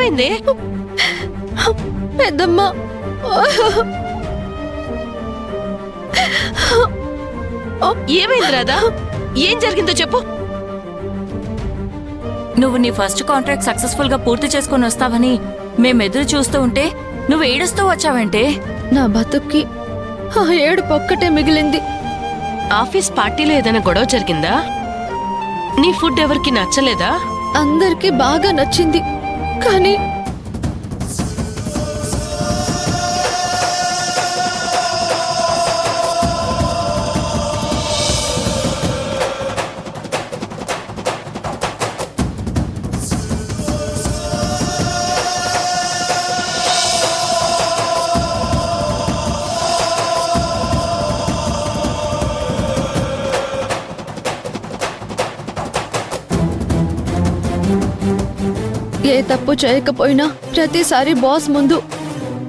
ఏమైంది? పెద్దమ్మ, ఏమైంది రాధా? ఏం జరిగిందో చెప్పు. నువ్వు నీ ఫస్ట్ కాంట్రాక్ట్ సక్సెస్ఫుల్ గా పూర్తి చేసుకుని వస్తావని మేమెదురు చూస్తూ ఉంటే నువ్వు ఏడుస్తూ వచ్చావంటే? నా బతుక్కి ఆ ఏడుపు ఒక్కటే మిగిలింది. ఆఫీస్ పార్టీలో ఏదైనా గొడవ జరిగిందా? నీ ఫుడ్ ఎవరికి నచ్చలేదా? అందరికీ బాగా నచ్చింది, కానీ ఏ తప్పు చేయకపోయినా ప్రతిసారి బాస్ ముందు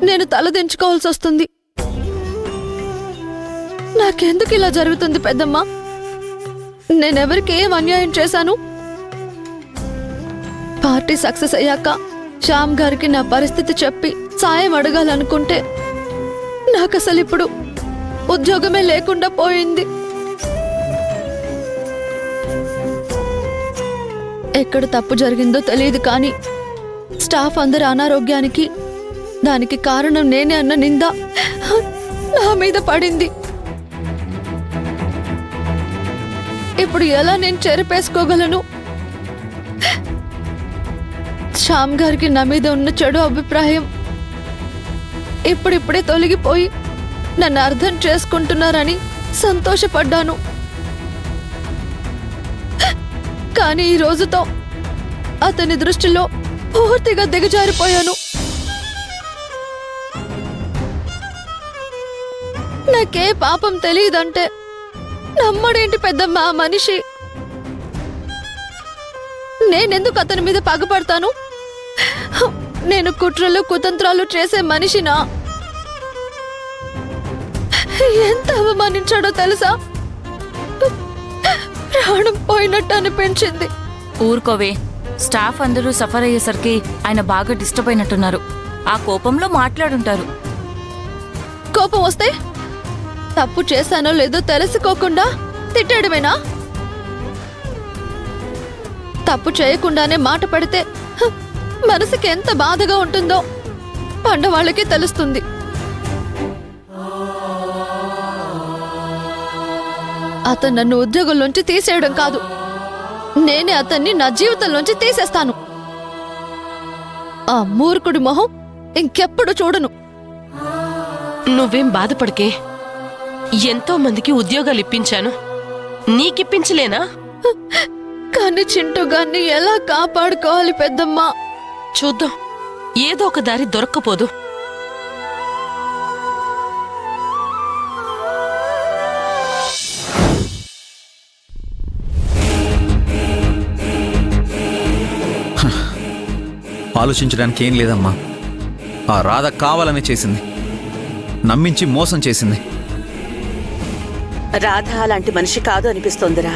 నేను తలదించుకోవాల్సి వస్తుంది. నాకెందుకు ఇలా జరుగుతుంది పెద్దమ్మ? నేనెవరికి ఏం అన్యాయం చేశాను? పార్టీ సక్సెస్ అయ్యాక శ్యామ్ గారికి నా పరిస్థితి చెప్పి సాయం అడగాలనుకుంటే నాకసలు ఇప్పుడు ఉద్యోగమే లేకుండా పోయింది. ఎక్కడ తప్పు జరిగిందో తెలియదు, కానీ స్టాఫ్ అందరి అనారోగ్యానికి దానికి కారణం నేనే అన్న నింద నా మీద పడింది. ఇప్పుడు ఎలా నేను చెరిపేసుకోగలను? శ్యామ్ గారికి నా మీద ఉన్న చెడు అభిప్రాయం ఇప్పుడిప్పుడే తొలగిపోయి నన్ను అర్థం చేసుకుంటున్నారని సంతోషపడ్డాను. కానీ ఈ రోజుతో అతని దృష్టిలో పూర్తిగా దిగజారిపోయాను. నాకే పాపం తెలియదంటే నమ్మడేంటి పెద్దమ్మ ఆ మనిషి? నేనెందుకు అతని మీద పగపడతాను? నేను కుట్రలు కుతంత్రాలు చేసే మనిషినా? ఎంత అవమానించాడో తెలుసా? ప్రాణం పోయినట్టు అనిపించింది. ఊరుకోవే, స్టాఫ్ అందరూ సఫర్ అయ్యేసరికి ఆయన బాగా డిస్టర్బ్ అయినట్టున్నారు. ఆ కోపంలో మాట్లాడుంటారు. కోపం వస్తే తప్పు చేశానో లేదో తెలుసుకోకుండా తిట్టడమేనా? తప్పు చేయకుండానే మాట పడితే మనసుకి ఎంత బాధగా ఉంటుందో పండవాళ్ళకి తెలుస్తుంది. అతను నన్ను ఉద్యోగంలోంచి తీసేయడం కాదు, నేనే అతన్ని నా జీవితంలోంచి తీసేస్తాను. ఆ మూర్ఖుడి మొహం ఇంకెప్పుడు చూడను. నువ్వేం బాధపడకే. ఎంతో మందికి ఉద్యోగాలు ఇప్పించాను, నీకిప్పించలేనా? కానీ చింటూ గాన్ని ఎలా కాపాడుకోవాలి పెద్దమ్మా? చూద్దాం, ఏదో ఒక దారి దొరక్కపోదు. ఆలోచించడానికి ఏం లేదమ్మా. ఆ రాధ కావాలని చేసింది, నమ్మించి మోసం చేసింది. రాధ అలాంటి మనిషి కాదు అనిపిస్తోందిరా.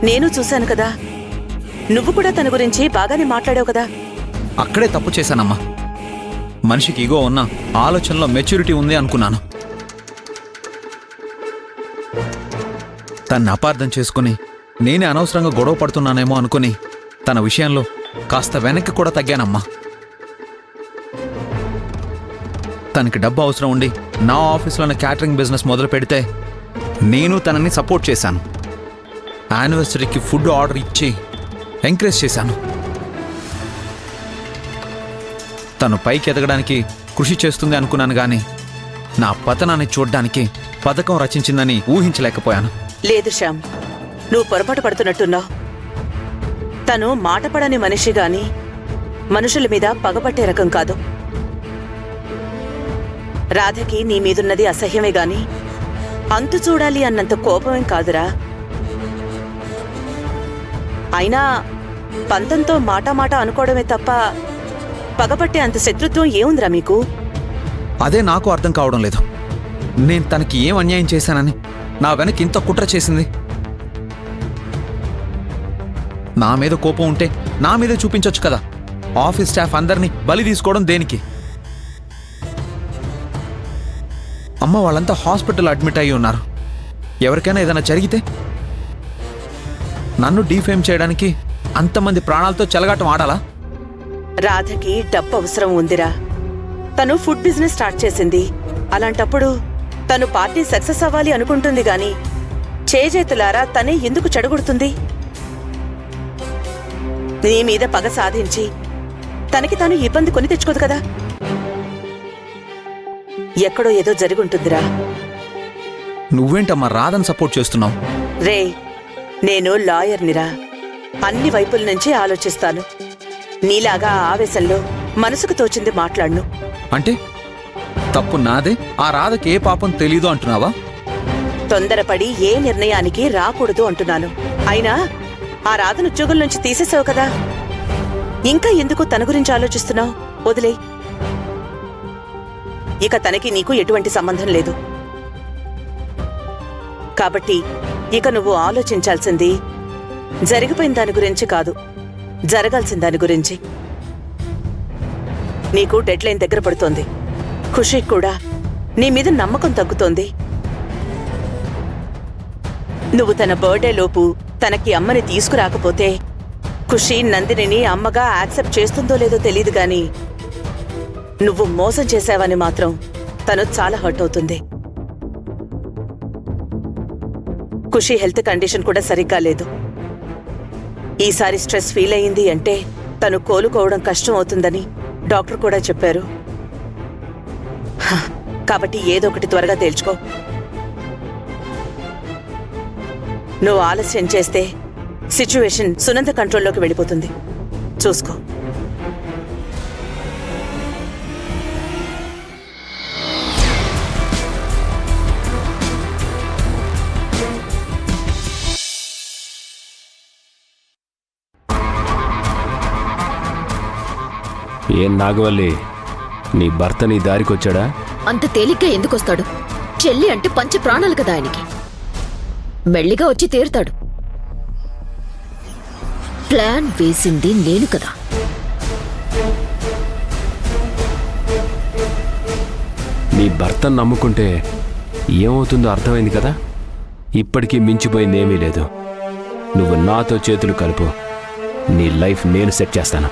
నేను చూశాను కదా, నువ్వు కూడా తన గురించి బాగానే మాట్లాడావు కదా. అక్కడే తప్పు చేశానమ్మా. మనిషికి ఇగో ఉన్న ఆలోచనలో మెచ్యూరిటీ ఉంది అనుకున్నాను. తన్ని అపార్థం చేసుకుని నేనే అనవసరంగా గొడవ పడుతున్నానేమో అనుకుని తన విషయంలో కాస్త వెనక్కి కూడా తగ్గానమ్మా. తనకి డబ్బు అవసరం ఉండి నా ఆఫీస్లోనే క్యాటరింగ్ బిజినెస్ మొదలు పెడితే నేను తనని సపోర్ట్ చేశాను. యానివర్సరీకి ఫుడ్ ఆర్డర్ ఇచ్చి ఎంకరేజ్ చేశాను. తను పైకి ఎదగడానికి కృషి చేస్తుంది అనుకున్నాను, కానీ నా పతనాన్ని చూడ్డానికి పథకం రచించిందని ఊహించలేకపోయాను. లేదు శ్యామ్, నువ్వు పొరపాటు పడుతున్నట్టున్నావు. తను మాటపడని మనిషి గాని మనుషుల మీద పగపట్టే రకం కాదు. రాధకి నీ మీదున్నది అసహ్యమే గాని అంతు చూడాలి అన్నంత కోపమేం కాదురా. అయినా పంతంతో మాట అనుకోవడమే తప్ప పగపట్టే అంత శత్రుత్వం ఏముందిరా మీకు? అదే నాకు అర్థం కావడం లేదు. నేను తనకి ఏం అన్యాయం చేశానని నా వెనక ఇంత కుట్ర చేసింది? నా మీద కోపం ఉంటే నా మీదే చూపించొచ్చు కదా. ఆఫీస్ స్టాఫ్ అందరినీ బలి తీసుకోవడం దేనికి? అమ్మ, వాళ్ళంతా హాస్పిటల్ అడ్మిట్ అయ్యి ఉన్నారు. ఎవరికైనా ఏదైనా జరిగితే నన్ను డీఫేమ్ చేయడానికి అంతమంది ప్రాణాలతో చెలగాటం ఆడాలా? రాధకి డబ్బు అవసరం ఉందిరా. తను ఫుడ్ బిజినెస్ స్టార్ట్ చేసింది. అలాంటప్పుడు తను పార్టీ సక్సెస్ అవ్వాలి అనుకుంటుంది గాని చేజేతులారా తనే ఎందుకు చెడగొడుతుంది? నీ మీద పగ సాధించి తనకి తాను ఇబ్బంది కొని తెచ్చుకోదు కదా. ఎక్కడో ఏదో జరుగుంటుందిరా. నువ్వేంటమ్మా రాధని సపోర్ట్ చేస్తున్నావు? రే, నేను లాయర్నిరా. అన్ని వైపుల నుంచి ఆలోచిస్తాను. నీలాగా ఆవేశంలో మనసుకు తోచింది మాట్లాడను. అంటే తప్పు నాదే, ఆ రాధకి ఏ పాపం తెలీదు అంటున్నావా? తొందరపడి ఏ నిర్ణయానికి రాకూడదు అంటున్నాను. అయినా ఆ రాధను ఉద్యోగం నుంచి తీసేసావు కదా, ఇంకా ఎందుకు తన గురించి ఆలోచిస్తున్నావు? వదిలే. ఇక తనకి నీకు ఎటువంటి సంబంధం లేదు కాబట్టి ఇక నువ్వు ఆలోచించాల్సింది జరిగిపోయిన దాని గురించి కాదు, జరగాల్సిన దాని గురించి. నీకు డెడ్లైన్ దగ్గర పడుతోంది. ఖుషీకి కూడా నీ మీద నమ్మకం తగ్గుతోంది. నువ్వు తన బర్త్డే లోపు తనకి అమ్మని తీసుకురాకపోతే ఖుషీ నందినిని అమ్మగా యాక్సెప్ట్ చేస్తుందో లేదో తెలీదు గాని నువ్వు మోసం చేశావని మాత్రం తను చాలా హర్ట్ అవుతుంది. ఖుషీ హెల్త్ కండిషన్ కూడా సరిగ్గా లేదు. ఈసారి స్ట్రెస్ ఫీల్ అయింది అంటే తను కోలుకోవడం కష్టం అవుతుందని డాక్టర్ కూడా చెప్పారు. కాబట్టి ఏదో ఒకటి త్వరగా తేల్చుకో. నువ్వు ఆలస్యం చేస్తే సిచ్యువేషన్ సునంద కంట్రోల్లోకి వెళ్ళిపోతుంది. చూసుకో. ఏం నాగవల్లి, నీ భర్త నీ దారికొచ్చాడా? అంత తేలిగ్గా ఎందుకొస్తాడు? చెల్లి అంటే పంచ ప్రాణాలు కదా ఆయనకి. మెల్లిగా వచ్చి తీరుతాడు. ప్లాన్ వేసింది నేను కదా. నీ భర్తను నమ్ముకుంటే ఏమవుతుందో అర్థమైంది కదా. ఇప్పటికీ మించిపోయిందేమీ లేదు. నువ్వు నాతో చేతులు కలుపు, నీ లైఫ్ నేను సెట్ చేస్తాను.